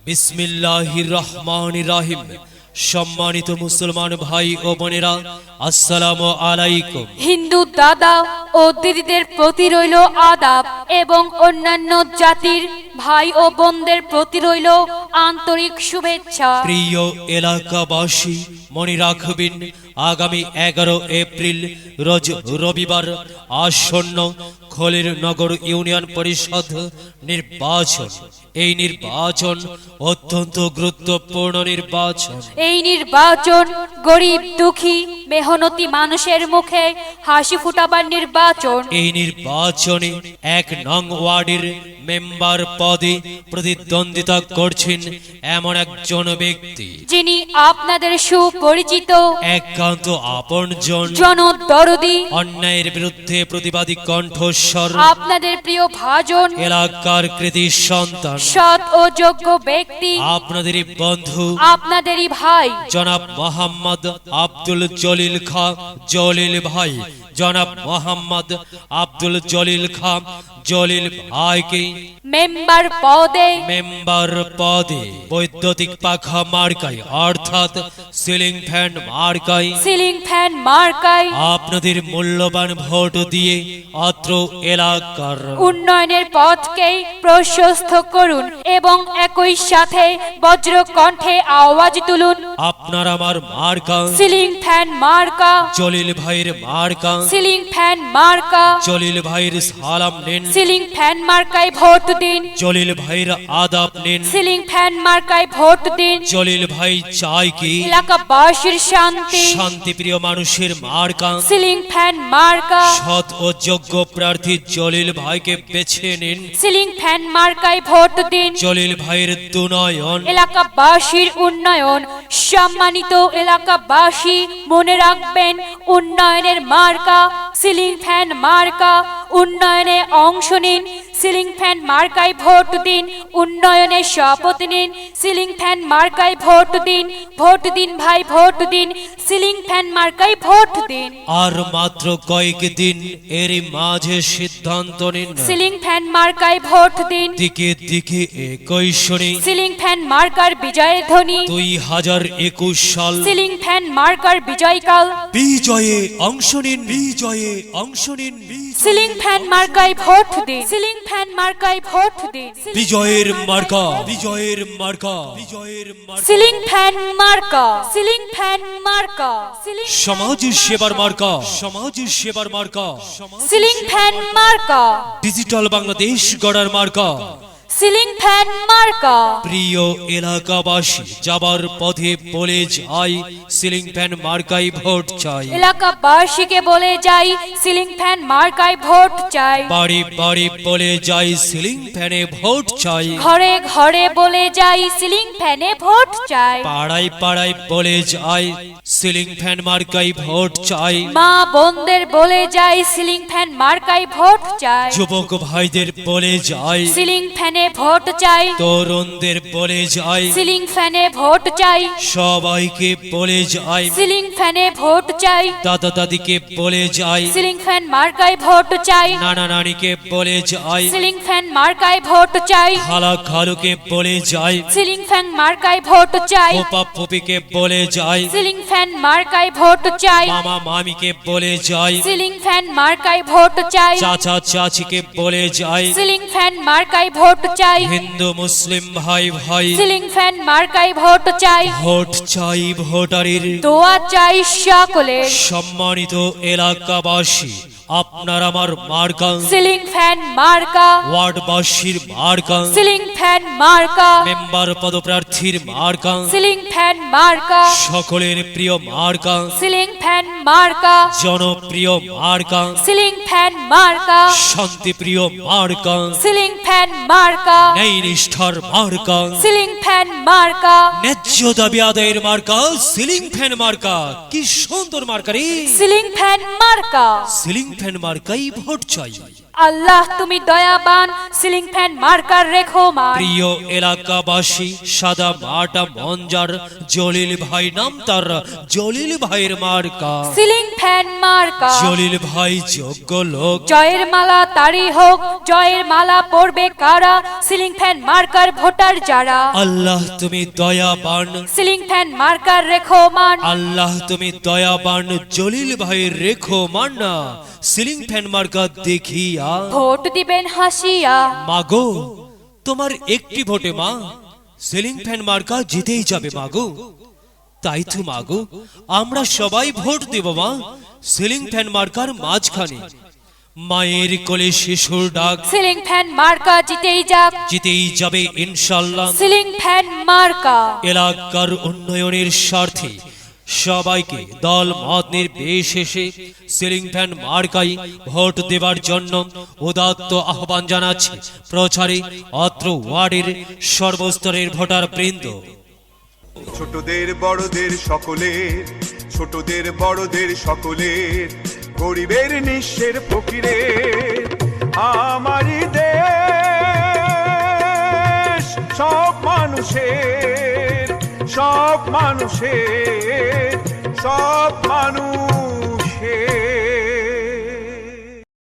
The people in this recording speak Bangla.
বিসমিল্লাহির রহমানির রহিম। সম্মানিত মুসলমান ভাই ও বোনেরা, আসসালামু আলাইকুম। হিন্দু দাদা ও দিদিদের প্রতি রইল আদাব এবং অন্যান্য জাতির ভাই ও বোনদের প্রতি রইল আন্তরিক শুভেচ্ছা। প্রিয় এলাকাবাসী, মনে রাখবেন আগামী 11 এপ্রিল রোজ রবিবার আসন্ন খোলের নগর ইউনিয়ন পরিষদ নির্বাচন। এই নির্বাচন অত্যন্ত গুরুত্বপূর্ণ নির্বাচন। এই নির্বাচন গরিব দুঃখী মেহনতি মানুষের মুখে হাসি ফুটাবার নির্বাচন। এই নির্বাচনে 1 নং ওয়ার্ডের মেম্বার পদে প্রতিদ্বন্দ্বিতা করছেন এমন একজন ব্যক্তি, যিনি আপনাদের সুপরিচিত, একান্ত আপনজন, জনদরদি, অন্যায়ের বিরুদ্ধে প্রতিবাদী কণ্ঠস্বর, আপনাদের প্রিয় ভাজন, এলাকার কৃতি সন্তান, সৎ ও যোগ্য ব্যক্তি, আপনাদেরই বন্ধু, আপনাদেরই ভাই জনাব মোহাম্মদ আব্দুল জলিল খাঁ জলিল ভাই। জনাব মোহাম্মদ আব্দুল জলিল খাঁ জলিল ভাইকে মেম্বার পদে বৈদ্যুতিক পাখা মার্কায় অর্থাৎ সিলিং ফ্যান মার্কায় আপনাদের মূল্যবান ভোট দিয়ে অত্র এলাকার উন্নয়নের পথকে প্রশস্ত করুন এবং একই সাথে বজ্র কণ্ঠে আওয়াজ তুলুন। আপনার আমার মার্কা সিলিং ফ্যান মার্কা, জলিল ভাইয়ের মার্কা, সিলিং ফ্যান মার্কা, জলিল ভাইয়ের সালাম নিন, সিলিং ফ্যান মার্কায় ভোট দিন, জলিল ভাইয়ের আদাব নিন, সিলিং ফ্যান মার্কায় ভোট দিন। জলিল ভাই চাই কি এলাকাবাসীর শান্তি, শান্তিপ্রিয় মানুষের মার্কা, সিলিং ফ্যান মার্কা, সৎ ও যোগ্য প্রার্থী জলিল ভাইকে বেছে নিন, সিলিং ফ্যান মার্কায় ভোট দিন। জলিল ভাইয়ের দুনয়ন, এলাকাবাসীর উন্নয়ন। সম্মানিত এলাকাবাসী, মনে রাখবেন উন্নয়নের মার্কা সিলিং ফ্যান মার্কা। উন্নয়নে অংশ নিন, সিলিং ফ্যান মার্কায় ভোট দিন। উন্নয়নে শপথ নিন, সিলিং ফ্যান মার্কায় ভোট দিন। ভোট দিন ভাই, ভোট দিন, সিলিং ফ্যান মার্কায় ভোট দিন। আর মাত্র কয়েকদিন, এরই মাঝে সিদ্ধান্ত নিন, সিলিং ফ্যান মার্কায় ভোট দিন। দিকে দিকে একই শুনি, সিলিং ফ্যান মার্কার বিজয়ের ধ্বনি। 2021 সাল সিলিং ফ্যান মার্কার বিজয়কাল। বিজয়ে অংশ নিন, বিজয়ে অংশ নিন, সিলিং ফ্যান মার্কায় ভোট দিন, সিলিং ফ্যান মার্কায় ভোট দিন। বিজয়ের মার্কা, বিজয়ের মার্কা, বিজয়ের মার্কা, সিলিং ফ্যান মার্কা, সিলিং ফ্যান মার্কা, সমাজ সেবার মার্কা, সমাজ সেবার মার্কা, সিলিং ফ্যান মার্কা, ডিজিটাল বাংলাদেশ গড়ার মার্কা। সিলিং ফ্যান মার্কা। প্রিয় এলাকাবাসী, যাবার পথে বলে যাই, সিলিং ফ্যান মার্কাই ভোট চাই। এলাকাবাসীকে বলে যাই, সিলিং ফ্যান মার্কায় ভোট চাই। বাড়ি বাড়ি বলে যাই, সিলিং ফ্যানে ভোট চাই। ঘরে ঘরে বলে যাই, সিলিং ফ্যানে ভোট চাই। পাড়ায় পাড়ায় বলে যাই, সিলিং ফ্যান মার্কাই ভোট চাই। মা বোনদের বলে যাই, সিলিং ফ্যান মার্কায় ভোট চাই। যুবক ভাইদের বলে যাই, সিলিং ফ্যানে ভোট চাই। তরুণদের বলে যাই, সিলিং ফ্যানে ভোট চাই। সবাইকে বলে যাই, সিলিং ফ্যানে ভোট চাই। দাদা দাদিকে বলে যাই, সিলিং ফ্যান মার্কায় ভোট চাই। নানা নানিকে বলে যাই, সিলিং ফ্যান মার্কায় ভোট চাই। খালা খালুকে বলে যাই, সিলিং ফ্যান মার্কায় ভোট চাই। পোপা পুপিকে বলে যাই, সিলিং ফ্যান মার্কায় ভোট চাই। মামা মামিকে বলে যাই, সিলিং ফ্যান মার্কায় ভোট চাই। চাচা চাচিকে বলে যাই, সিলিং ফ্যান মার্কায় ভোট চাই। হিন্দু মুসলিম ভাই ভাই, সিলিং ফ্যান মার্কায় ভোট চাই। ভোট চাই ভোটারের, দোয়া চাই সকলের। সম্মানিত এলাকাবাসী, আপনার আমার মার্কা সিলিং ফ্যান মার্কা, ওয়ার্ডবাসীর মার্কা, সিলিং ফ্যান মার্কা, মেম্বার পদপ্রার্থীর মার্কা, সিলিং ফ্যান মার্কা, সকলের প্রিয় মার্কা, সিলিং ফ্যান মার্কা, জনপ্রিয় মার্কা, সিলিং ফ্যান মার্কা, শান্তিপ্রিয় মার্কা, সিলিং ফ্যান মার্কা, ন্যায় নিষ্ঠার মার্কা, সিলিং ফ্যান মার্কা, ন্যায্য দাবি আদায়ের মার্কা, সিলিং ফ্যান মার্কা। কি সুন্দর মার্কা রে! সিলিং ফ্যান মার্কা। সিলিং ফ্যান মার্কাই ভোট চাই। আল্লাহ তুমি দয়াবান, সিলিং ফ্যান মার্কার রেখো মান। প্রিয় এলাকাবাসী, সাদা মাটা মঞ্জার জলিল ভাই নাম তার, জলিল ভাইয়ের মার্কা। সিলিং ফ্যান মার্কা, জলিল ভাই যোগ্য লোক, জয়ের মালা তারই হোক, জয়ের মালা পড়বে কারা, সিলিং ফ্যান মার্কার ভোটার যারা। আল্লাহ তুমি দয়াবান, সিলিং ফ্যান মার্কার রেখো মান। আল্লাহ তুমি দয়াবান, জলিল ভাইয়ের রেখো মান না, সিলিং ফ্যান মার্কা দেখিয়া। ভোট দিবেন হাসিয়া। মাগো তোমার একটি ভোটে মা সিলিং ফ্যান মার্কা জিতেই যাবে মাগো। তাই তো মাগো আমরা সবাই ভোট দেব মা সিলিং ফ্যান মার্কার মাঝখানে। মায়ের কোলে শিশুর ডাক, সিলিং ফ্যান মার্কা জিতেই যাক, জিতেই যাবে ইনশাল্লাহ। সিলিং ফ্যান মার্কা। এলাকার উন্নয়নের স্বার্থে সবাইকে দল মত নির্বিশেষে সিলিং ফ্যান মার্কাই ভোট দেবার জন্য উদাত্ত আহ্বান জানাচ্ছে প্রচারে অত্র ওয়ার্ডের সর্বস্তরের ভোটার বৃন্দ। ছোটদের বড়দের সকলের, ছোটদের বড়দের সকলের, গরিবের নিঃস্বের ফকিরের আমারই দেশ, সব মানুষের, সব মানুষের, সব মানুষ